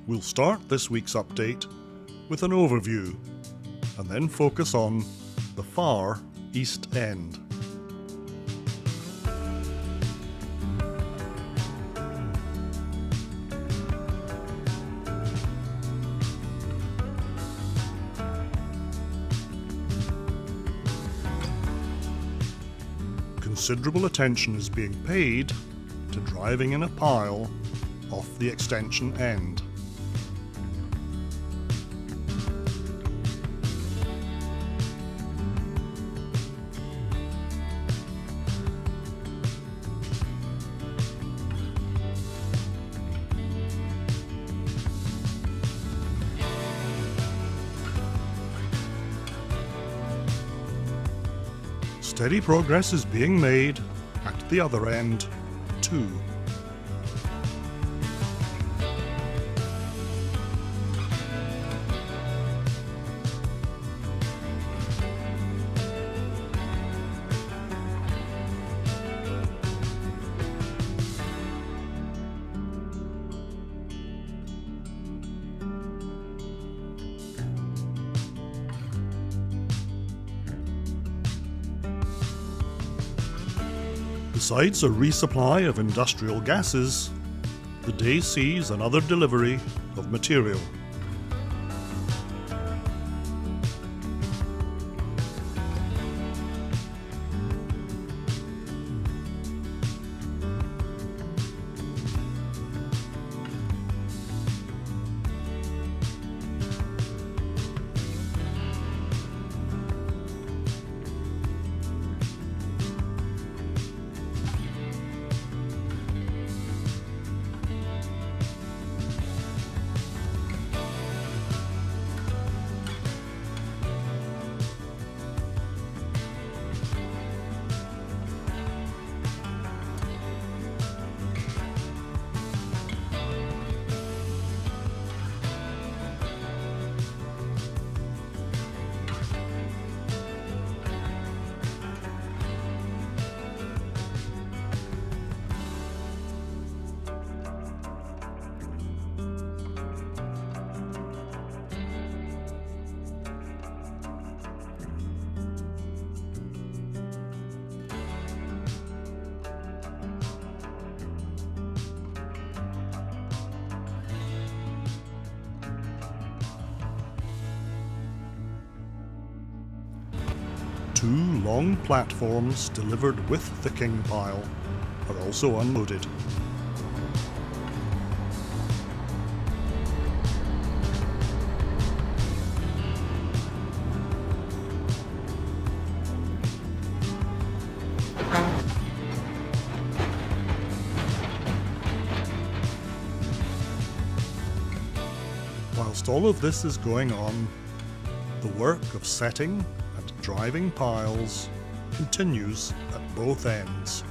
We'll start this week's update with an overview and then focus on the far East End. Considerable attention is being paid to driving in a pile off the extension end. Steady progress is being made at the other end, too. Besides a resupply of industrial gases, the day sees another delivery of material. Two long platforms delivered with the king pile are also unloaded. Whilst all of this is going on, the work of setting and driving piles continues at both ends.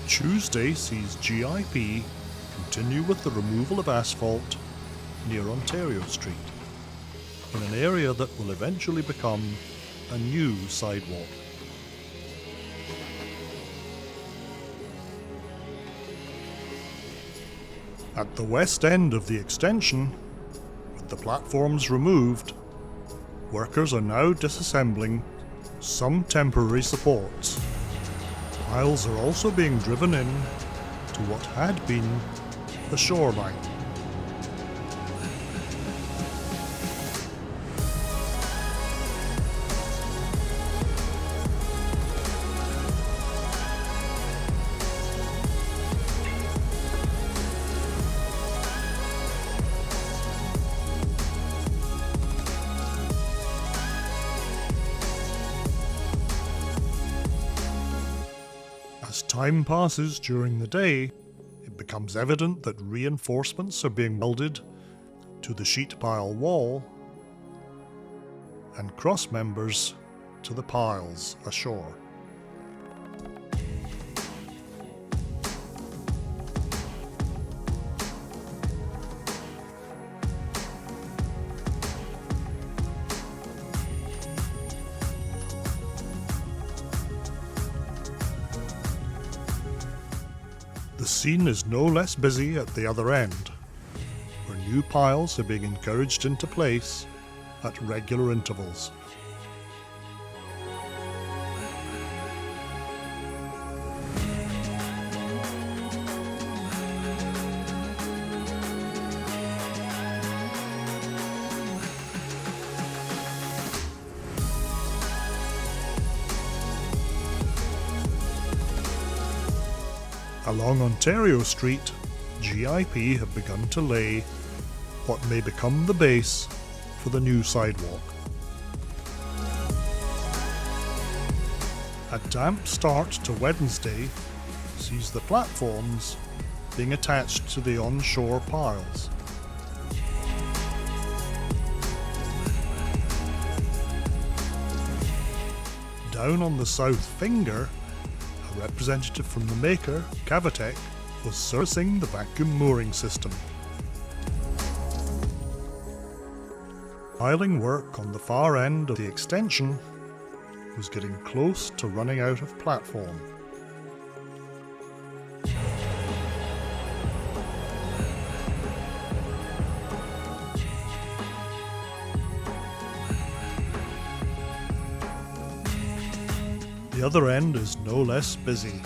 Tuesday sees GIP continue with the removal of asphalt near Ontario Street, in an area that will eventually become a new sidewalk. At the west end of the extension, with the platforms removed, workers are now disassembling some temporary supports. Piles are also being driven in to what had been the shoreline. time passes during the day, it becomes evident that reinforcements are being welded to the sheet pile wall and cross members to the piles ashore. The scene is no less busy at the other end, where new piles are being encouraged into place at regular intervals. Along Ontario Street, GIP have begun to lay what may become the base for the new sidewalk. A damp start to Wednesday sees the platforms being attached to the onshore piles. Down on the south finger, a representative from the maker, Cavitec, was servicing the vacuum mooring system. Piling work on the far end of the extension was getting close to running out of platform. The other end is no less busy.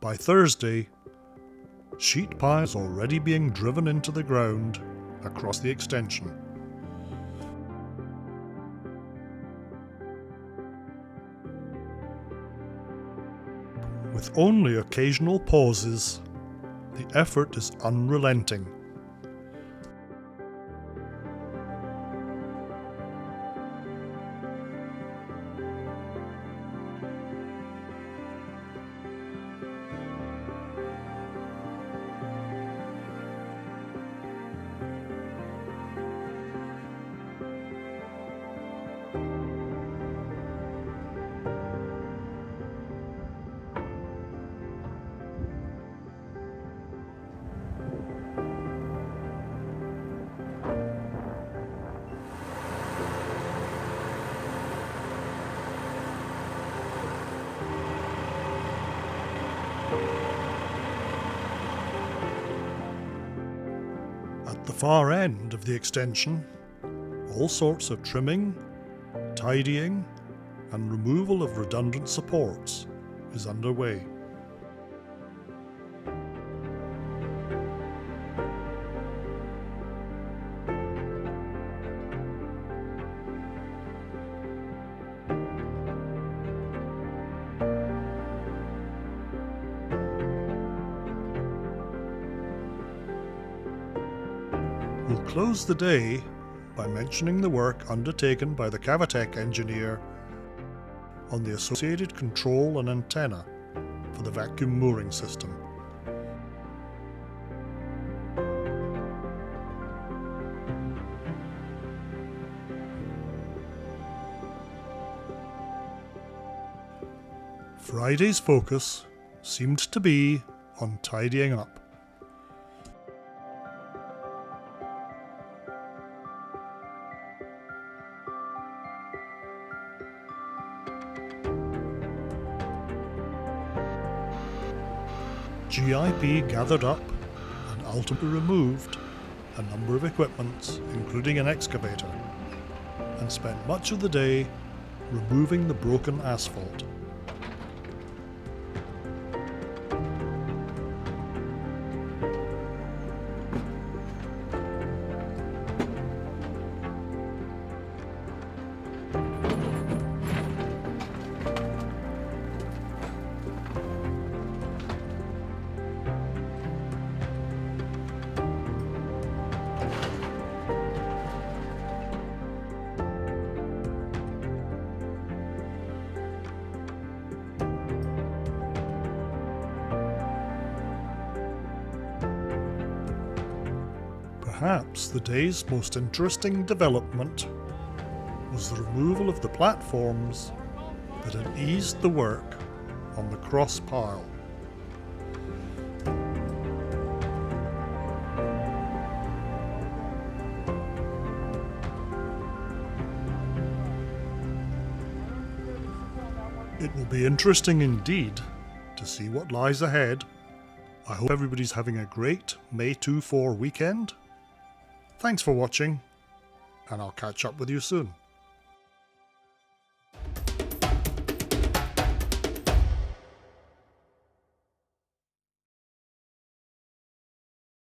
By Thursday, sheet piles are already being driven into the ground across the extension. With only occasional pauses, the effort is unrelenting. At the far end of the extension, all sorts of trimming, tidying, and removal of redundant supports is underway. We'll close the day by mentioning the work undertaken by the Cavitec engineer on the associated control and antenna for the vacuum mooring system. Friday's focus seemed to be on tidying up. GIP gathered up and ultimately removed a number of equipments, including an excavator, and spent much of the day removing the broken asphalt. perhaps the day's most interesting development was the removal of the platforms that had eased the work on the cross pile. It will be interesting indeed to see what lies ahead. I hope everybody's having a great May 2-4 weekend. Thanks for watching, and I'll catch up with you soon.